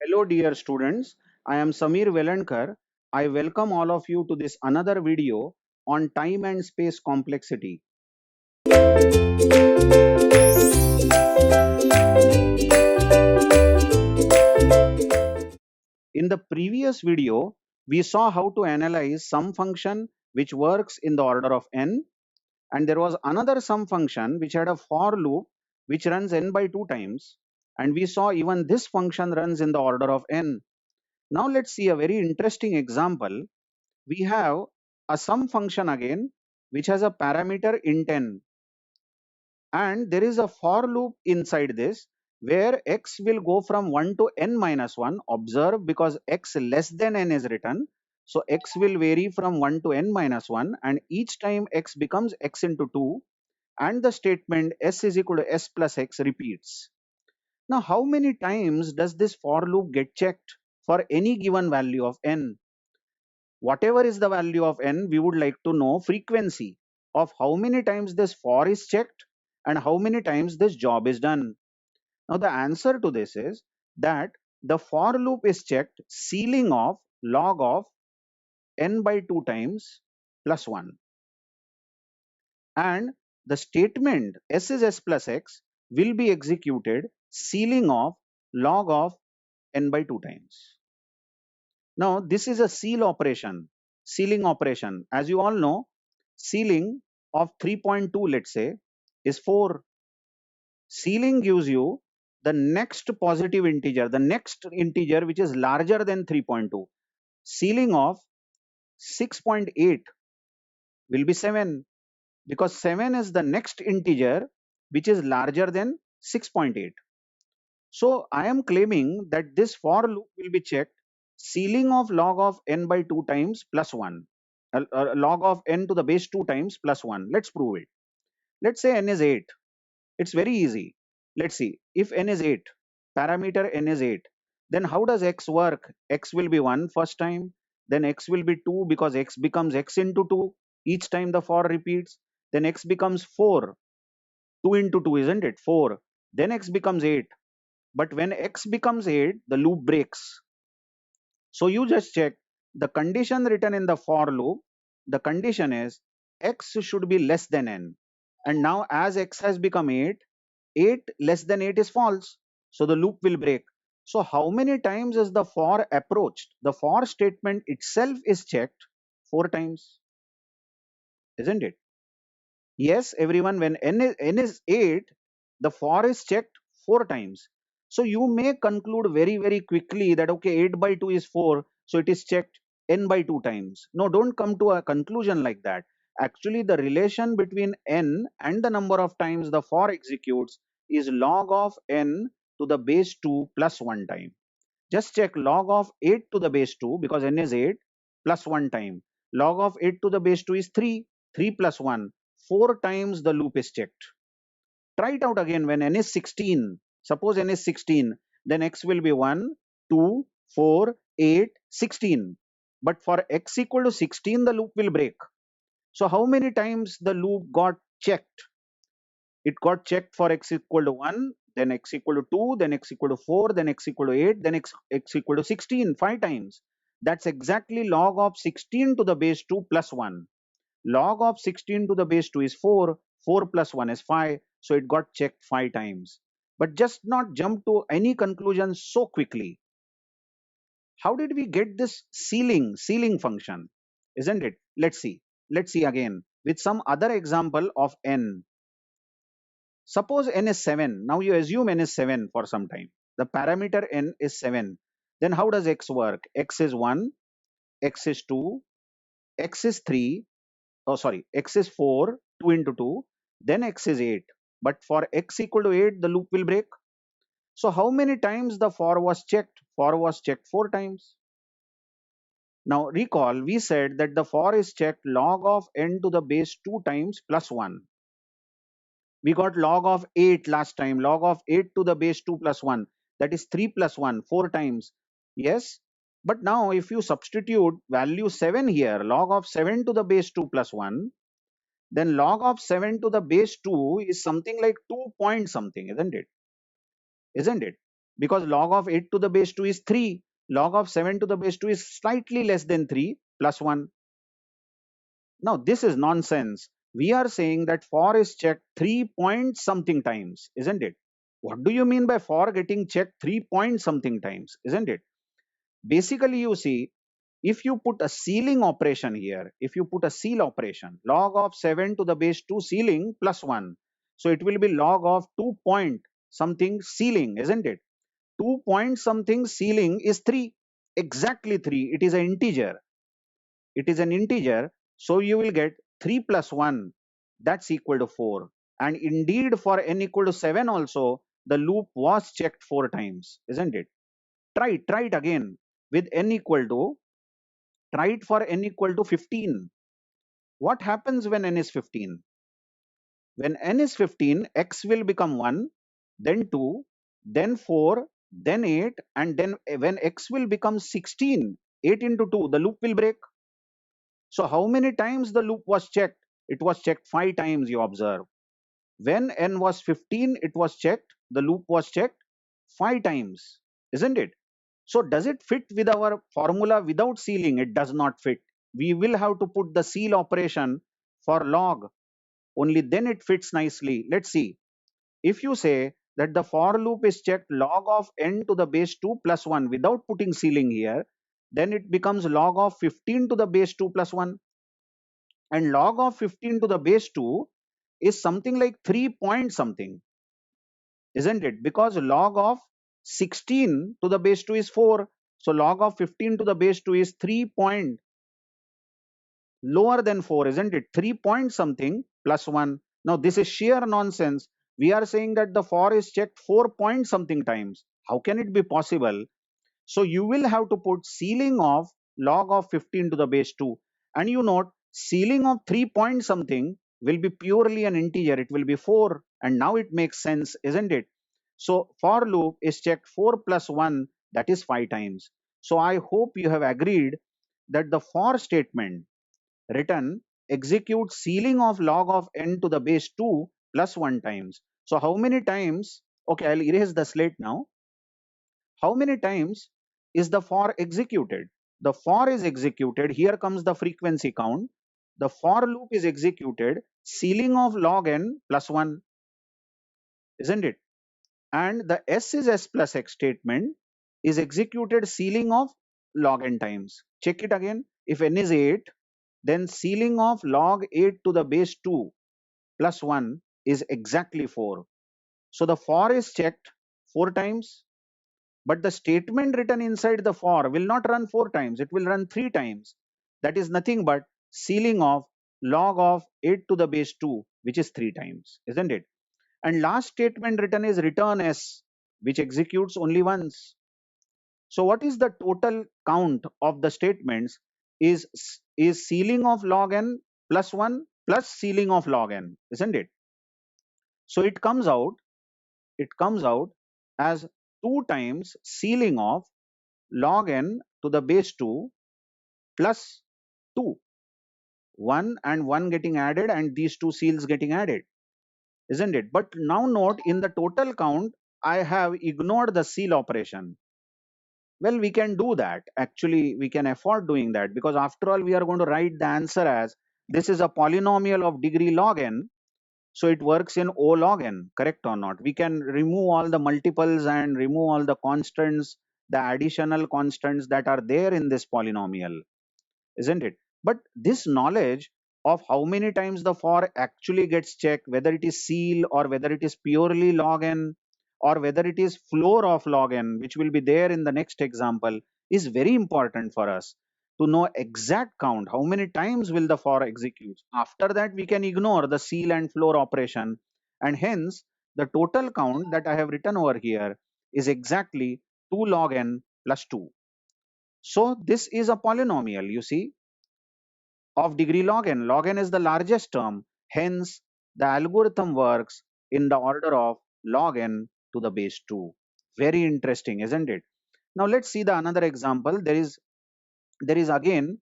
Hello, dear students. I am Samir Velankar. I welcome all of you to this another video on time and space complexity. In the previous video, we saw how to analyze some function which works in the order of n, and there was another sum function which had a for loop which runs n by 2 times, and we saw even this function runs in the order of n. Now let's see a very interesting example. We have a sum function again which has a parameter int n, and there is a for loop inside this where x will go from 1 to n minus 1. Observe, because x less than n is written, so x will vary from 1 to n minus 1, and each time x becomes x into 2, and the statement s is equal to s plus x repeats. Now how many times does this for loop get checked for any given value of n? Whatever is the value of n, we would like to know frequency of how many times this for is checked and how many times this job is done. Now the answer to this is that the for loop is checked ceiling of log of n by 2 times plus 1, and the statement s is s plus x will be executed ceiling of log of n by 2 times. Now this is a ceiling operation. As you all know, ceiling of 3.2, let's say, is 4. Ceiling gives you the next positive integer, the next integer which is larger than 3.2. Ceiling of 6.8 will be 7, because 7 is the next integer which is larger than 6.8. So I am claiming that this for loop will be checked ceiling of log of n by 2 times plus 1, log of n to the base 2 times plus 1. Let's prove it. Let's say n is 8. It's very easy. Let's see. If n is 8, parameter n is 8, then how does x work? X will be 1 first time, then x will be 2 because x becomes x into 2 each time the for repeats, then x becomes 4, 2 into 2, isn't it? 4. Then x becomes 8. But when x becomes 8, the loop breaks. So you just check the condition written in the for loop. The condition is x should be less than n. And now as x has become 8, 8 less than 8 is false. So the loop will break. So how many times is the for approached? The for statement itself is checked 4 times, isn't it? Yes, everyone, when n is 8, the for is checked 4 times. So you may conclude very, very quickly that, okay, 8 by 2 is 4, so it is checked n by 2 times. No, don't come to a conclusion like that. Actually, the relation between n and the number of times the for executes is log of n to the base 2 plus 1 time. Just check log of 8 to the base 2, because n is 8, plus 1 time. Log of 8 to the base 2 is 3, 3 plus 1, 4 times the loop is checked. Try it out again when n is 16. Suppose n is 16, then x will be 1, 2, 4, 8, 16. But for x equal to 16, the loop will break. So how many times the loop got checked? It got checked for x equal to 1, then x equal to 2, then x equal to 4, then x equal to 8, then x equal to 16, 5 times. That's exactly log of 16 to the base 2 plus 1. Log of 16 to the base 2 is 4, 4 plus 1 is 5, so it got checked 5 times. But just not jump to any conclusion so quickly. How did we get this ceiling function? Isn't it? Let's see again with some other example of n. Suppose n is 7. Now you assume n is 7 for some time. The parameter n is 7. Then how does x work? X is 1, x is 2, x is 3, x is 4, 2 into 2, then x is 8. But for x equal to 8, the loop will break. So how many times the for was checked? For was checked 4 times. Now recall, we said that the for is checked log of n to the base 2 times plus 1. We got log of 8 last time, log of 8 to the base 2 plus 1. That is 3 plus 1, 4 times. Yes. But now if you substitute value 7 here, log of 7 to the base 2 plus 1, then log of 7 to the base 2 is something like 2 point something, isn't it? Isn't it? because log of 8 to the base 2 is 3. Log of 7 to the base 2 is slightly less than 3 plus 1. Now, this is nonsense. We are saying that for is checked 3 point something times, isn't it? What do you mean by for getting checked 3 point something times, isn't it? Basically, you see, if you put a sealing operation here, if you put a seal operation, log of 7 to the base 2 sealing plus 1. So it will be log of 2 point something sealing, isn't it? 2 point something sealing is 3. Exactly 3. It is an integer. It is an integer. So you will get 3 plus 1. That's equal to 4. And indeed, for n equal to 7 also, the loop was checked 4 times, isn't it? Try it again with n equal to, try it for n equal to 15. What happens when n is 15? When n is 15, x will become 1, then 2, then 4, then 8, and then when x will become 16, 8 into 2, the loop will break. So how many times the loop was checked? It was checked 5 times, you observe. When n was 15, it was checked, the loop was checked 5 times, isn't it? So does it fit with our formula without sealing? It does not fit. We will have to put the seal operation for log. Only then it fits nicely. Let's see. If you say that the for loop is checked log of n to the base 2 plus 1 without putting sealing here, then it becomes log of 15 to the base 2 plus 1. And log of 15 to the base 2 is something like 3 point something, isn't it? Because log of 16 to the base 2 is 4. So log of 15 to the base 2 is 3 point lower than 4, isn't it? 3 point something plus 1. Now this is sheer nonsense. We are saying that the for is checked 4 point something times. How can it be possible? So you will have to put sealing of log of 15 to the base 2. And you note sealing of 3 point something will be purely an integer. It will be 4. And now it makes sense, isn't it? So for loop is checked 4 plus 1, that is 5 times. So I hope you have agreed that the for statement written execute sealing of log of n to the base 2 plus 1 times. So how many times? Okay, I'll erase the slate now. How many times is the for executed? The for is executed. Here comes the frequency count. The for loop is executed sealing of log n plus 1, isn't it? And the s is s plus x statement is executed sealing of log n times. Check it again. If n is 8, then sealing of log 8 to the base 2 plus 1 is exactly 4. So the for is checked 4 times, but the statement written inside the for will not run 4 times, it will run 3 times. That is nothing but sealing of log of 8 to the base 2, which is 3 times, isn't it? And last statement written is return s, which executes only once. So what is the total count of the statements is sealing of log n plus 1 plus sealing of log n, isn't it? So it comes out as 2 times sealing of log n to the base 2 plus 2. 1 and 1 getting added and these two seals getting added, isn't it? But now note in the total count, I have ignored the seal operation. Well, we can do that. Actually, we can afford doing that because after all, we are going to write the answer as this is a polynomial of degree log n. So it works in O log n, correct or not? We can remove all the multiples and remove all the constants, the additional constants that are there in this polynomial, isn't it? But this knowledge of how many times the for actually gets checked, whether it is seal or whether it is purely log n or whether it is floor of log n, which will be there in the next example, is very important for us to know exact count. How many times will the for execute? After that, we can ignore the seal and floor operation. And hence, the total count that I have written over here is exactly 2 log n plus 2. So this is a polynomial, you see, of degree log n. Log n is the largest term. Hence, the algorithm works in the order of log n to the base 2. Very interesting, isn't it? Now let's see the another example. There is again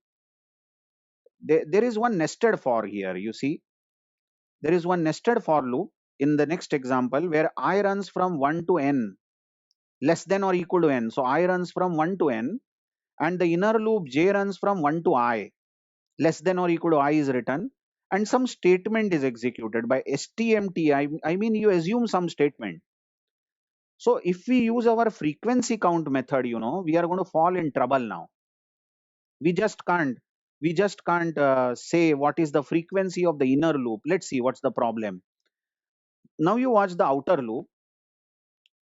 there is one nested for here. You see, there is one nested for loop in the next example where I runs from 1 to n. less than or equal to n. So I runs from 1 to n, and the inner loop j runs from 1 to I, less than or equal to I is written, and some statement is executed by STMT. I mean, you assume some statement. So if we use our frequency count method, we are going to fall in trouble now. We just can't. We just can't say what is the frequency of the inner loop. Let's see what's the problem. Now you watch the outer loop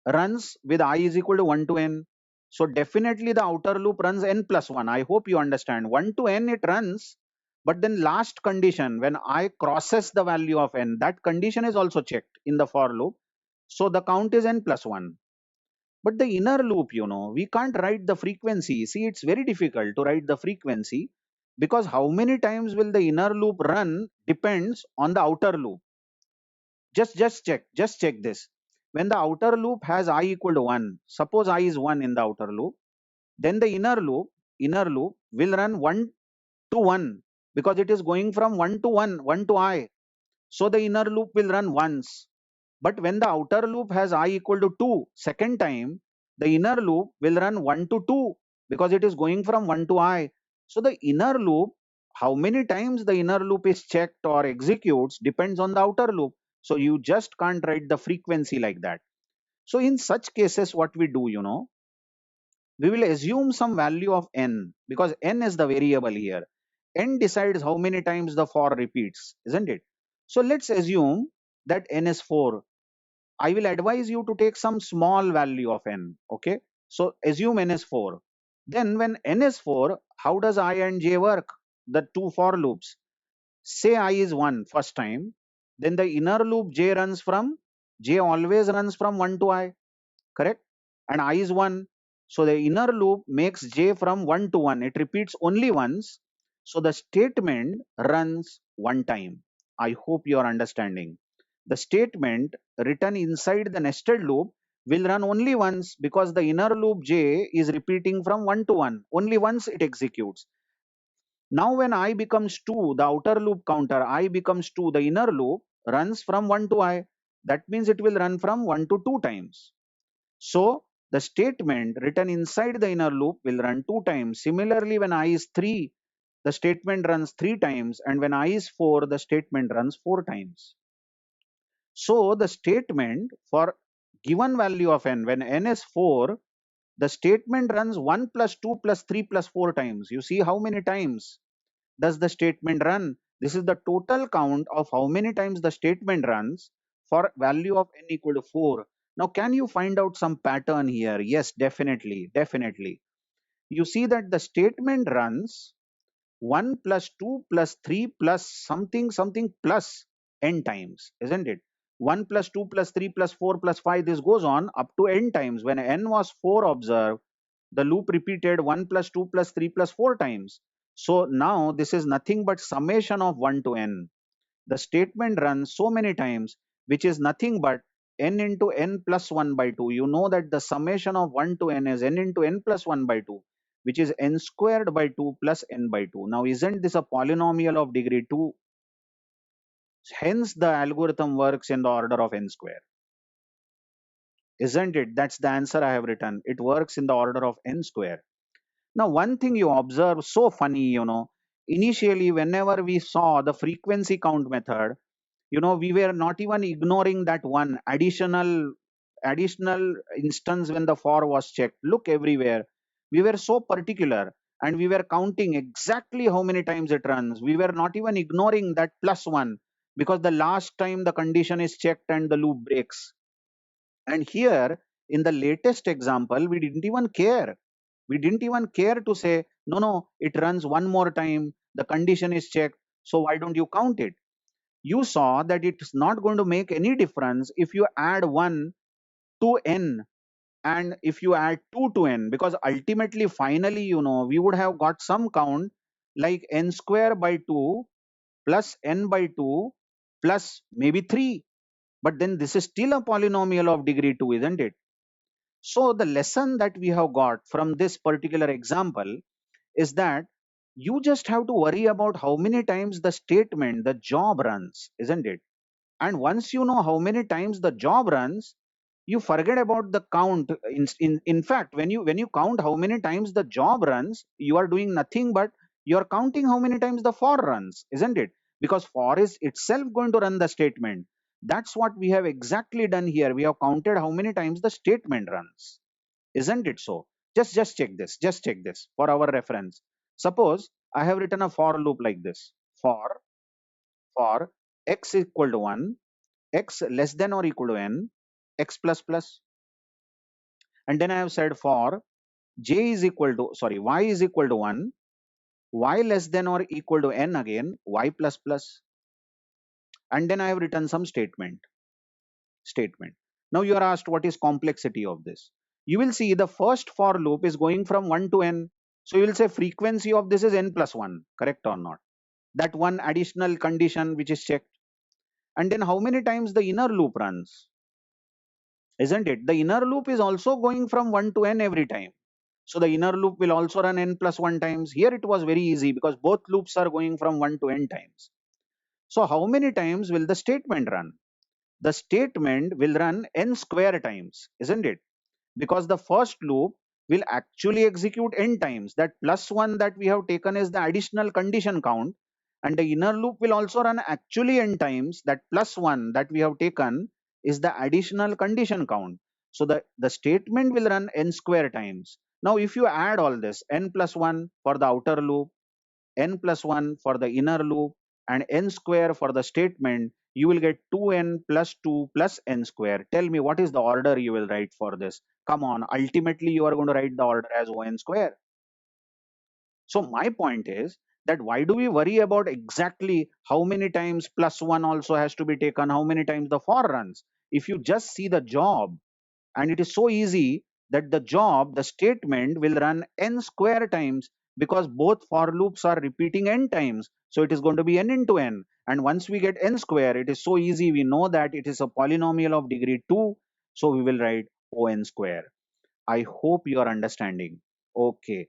runs with I is equal to 1 to n. So definitely the outer loop runs n plus 1. I hope you understand. 1 to n it runs, but then last condition, when I crosses the value of n, that condition is also checked in the for loop. So the count is n plus 1. But the inner loop, we can't write the frequency. See, it's very difficult to write the frequency, because how many times will the inner loop run depends on the outer loop. Just check this. When the outer loop has I equal to 1, suppose I is 1 in the outer loop, then the inner loop will run 1 to 1, because it is going from 1 to 1, 1 to I. So the inner loop will run once. But when the outer loop has I equal to 2, second time, the inner loop will run 1 to 2, because it is going from 1 to I. So the inner loop, how many times the inner loop is checked or executes depends on the outer loop. So you just can't write the frequency like that. So in such cases, what we do, we will assume some value of n, because n is the variable here. N decides how many times the for repeats, isn't it? So let's assume that n is 4. I will advise you to take some small value of n. Okay. So assume n is 4. Then when n is 4, how does I and j work? The two for loops. Say I is 1 first time. Then the inner loop j always runs from 1 to I. Correct? And I is 1. So the inner loop makes j from 1 to 1. It repeats only once. So the statement runs one time. I hope you are understanding. The statement written inside the nested loop will run only once, because the inner loop j is repeating from 1 to 1. Only once it executes. Now when I becomes 2, the outer loop counter I becomes 2, the inner loop runs from 1 to I. That means it will run from 1 to 2 times. So the statement written inside the inner loop will run 2 times. Similarly, when I is 3, the statement runs 3 times, and when I is 4, the statement runs 4 times. So the statement for given value of n, when n is 4, the statement runs 1 plus 2 plus 3 plus 4 times. You see how many times does the statement run? This is the total count of how many times the statement runs for value of n equal to 4. Now, can you find out some pattern here? Yes, definitely. You see that the statement runs 1 plus 2 plus 3 plus something plus n times, isn't it? 1 plus 2 plus 3 plus 4 plus 5, this goes on up to n times. When n was 4, observe, the loop repeated 1 plus 2 plus 3 plus 4 times. So now this is nothing but summation of 1 to n. The statement runs so many times, which is nothing but n into n plus 1 by 2. You know that the summation of 1 to n is n into n plus 1 by 2, which is n squared by 2 plus n by 2. Now, isn't this a polynomial of degree 2? Hence, the algorithm works in the order of n square. Isn't it? That's the answer I have written. It works in the order of n square. Now, one thing you observe so funny, initially, whenever we saw the frequency count method, we were not even ignoring that one additional instance when the for was checked. Look everywhere. We were so particular, and we were counting exactly how many times it runs. We were not even ignoring that plus one, because the last time the condition is checked and the loop breaks. And here in the latest example, we didn't even care. We didn't even care to say, no, it runs one more time. The condition is checked. So why don't you count it? You saw that it's not going to make any difference if you add 1 to n and if you add 2 to n, because ultimately, finally, we would have got some count like n square by 2 plus n by 2 plus maybe 3. But then this is still a polynomial of degree 2, isn't it? So the lesson that we have got from this particular example is that you just have to worry about how many times the statement, the job runs, isn't it? And once you know how many times the job runs, you forget about the count. In fact, when you count how many times the job runs, you are doing nothing but you are counting how many times the for runs, isn't it? Because for is itself going to run the statement. That's what we have exactly done here. We have counted how many times the statement runs, isn't it so? Just check this. Just check this for our reference. Suppose I have written a for loop like this. For x equal to 1, x less than or equal to n, x plus plus. And then I have said for j is equal to, sorry, y is equal to 1, y less than or equal to n again, y plus plus. And then I have written some statement. Now you are asked what is complexity of this. You will see the first for loop is going from 1 to n. So you will say frequency of this is n plus 1, correct or not? That one additional condition which is checked. And then how many times the inner loop runs? Isn't it? The inner loop is also going from 1 to n every time. So the inner loop will also run n plus 1 times. Here it was very easy because both loops are going from 1 to n times. So how many times will the statement run? The statement will run n square times, isn't it? Because the first loop will actually execute n times. That plus 1 that we have taken is the additional condition count. And the inner loop will also run actually n times. That plus 1 that we have taken is the additional condition count. So the statement will run n square times. Now if you add all this, n plus 1 for the outer loop, n plus 1 for the inner loop, and n square for the statement, you will get 2n plus 2 plus n square. Tell me what is the order you will write for this? Come on, ultimately you are going to write the order as on square. So my point is that why do we worry about exactly how many times plus 1 also has to be taken, how many times the for runs? If you just see the job, and it is so easy that the job, the statement will run n square times because both for loops are repeating n times. So it is going to be n into n. And once we get n square, it is so easy. We know that it is a polynomial of degree 2. So we will write on square. I hope you are understanding. Okay.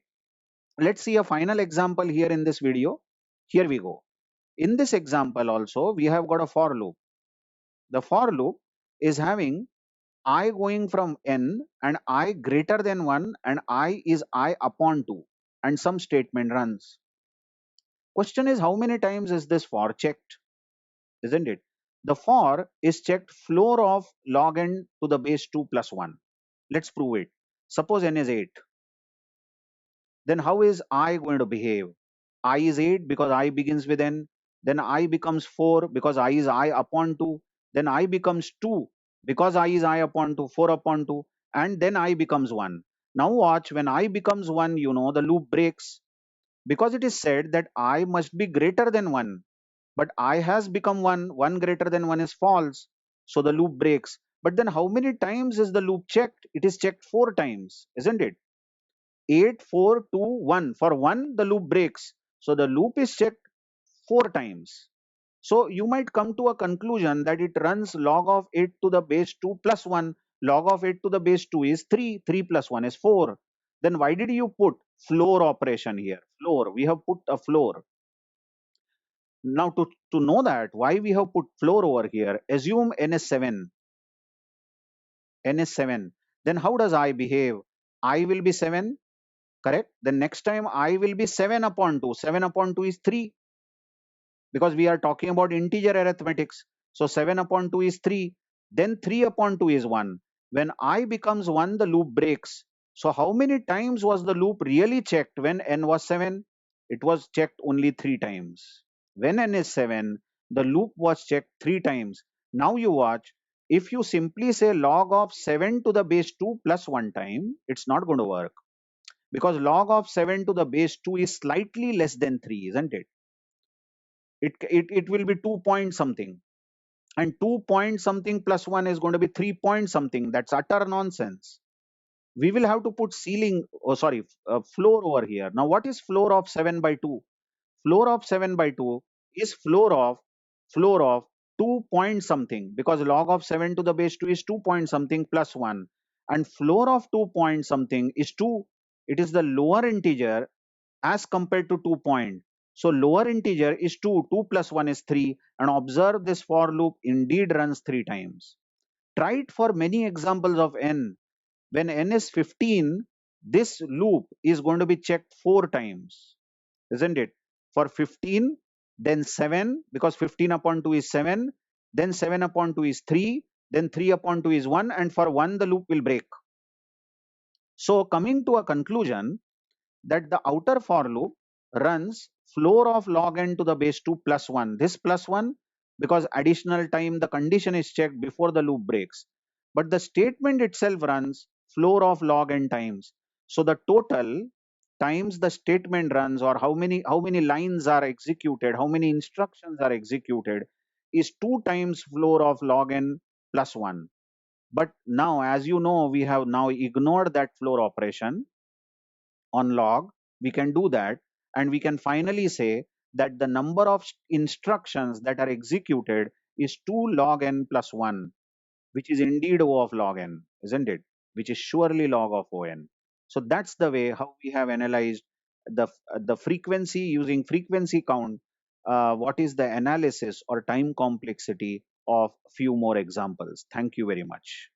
Let's see a final example here in this video. Here we go. In this example also, we have got a for loop. The for loop is having I going from n and I greater than 1 and I is I upon 2 and some statement runs. Question is how many times is this for checked? Isn't it? The for is checked floor of log n to the base 2 plus 1. Let's prove it. Suppose n is 8. Then how is I going to behave? I is 8 because I begins with n. Then I becomes 4 because I is I upon 2. Then I becomes 2 because I is I upon 2, 4 upon 2. And then I becomes 1. Now watch, when I becomes 1, you know the loop breaks. Because it is said that I must be greater than 1. But I has become 1. 1 greater than 1 is false. So the loop breaks. But then how many times is the loop checked? It is checked 4 times, isn't it? 8, 4, 2, 1. For 1, the loop breaks. So the loop is checked 4 times. So you might come to a conclusion that it runs log of 8 to the base 2 plus 1. Log of 8 to the base 2 is 3. 3 plus 1 is 4. Then why did you put floor operation here? Floor. We have put a floor. Now to know that why we have put floor over here, assume n is 7. N is 7. Then how does I behave? I will be 7. Correct. Then next time I will be 7 upon 2. 7 upon 2 is 3 because we are talking about integer arithmetics. So 7 upon 2 is 3. Then 3 upon 2 is 1. When I becomes 1, the loop breaks. So how many times was the loop really checked when n was 7? It was checked only 3 times. When n is 7, the loop was checked 3 times. Now you watch. If you simply say log of 7 to the base 2 plus 1 time, it's not going to work. Because log of 7 to the base 2 is slightly less than 3, isn't it? It will be 2 point something. And 2 point something plus 1 is going to be 3 point something. That's utter nonsense. We will have to put floor over here. Now, what is floor of 7 by 2? Floor of 7 by 2 is floor of 2 point something, because log of 7 to the base 2 is 2 point something plus 1. And floor of 2 point something is 2. It is the lower integer as compared to 2 point. So lower integer is 2, 2 plus 1 is 3, and observe this for loop indeed runs 3 times. Try it for many examples of n. When n is 15, this loop is going to be checked 4 times, isn't it? For 15, then 7, because 15 upon 2 is 7, then 7 upon 2 is 3, then 3 upon 2 is 1, and for 1 the loop will break. So coming to a conclusion that the outer for loop runs floor of log n to the base 2 plus 1. This plus 1 because additional time the condition is checked before the loop breaks. But the statement itself runs floor of log n times. So the total times the statement runs, or how many lines are executed, how many instructions are executed, is 2 times floor of log n plus 1. But now, as you know, we have now ignored that floor operation on log. We can do that, and we can finally say that the number of instructions that are executed is 2 log n plus 1, which is indeed O of log n, isn't it? Which is surely log of On. So that's the way how we have analyzed the frequency using frequency count. What is the analysis or time complexity of few more examples? Thank you very much.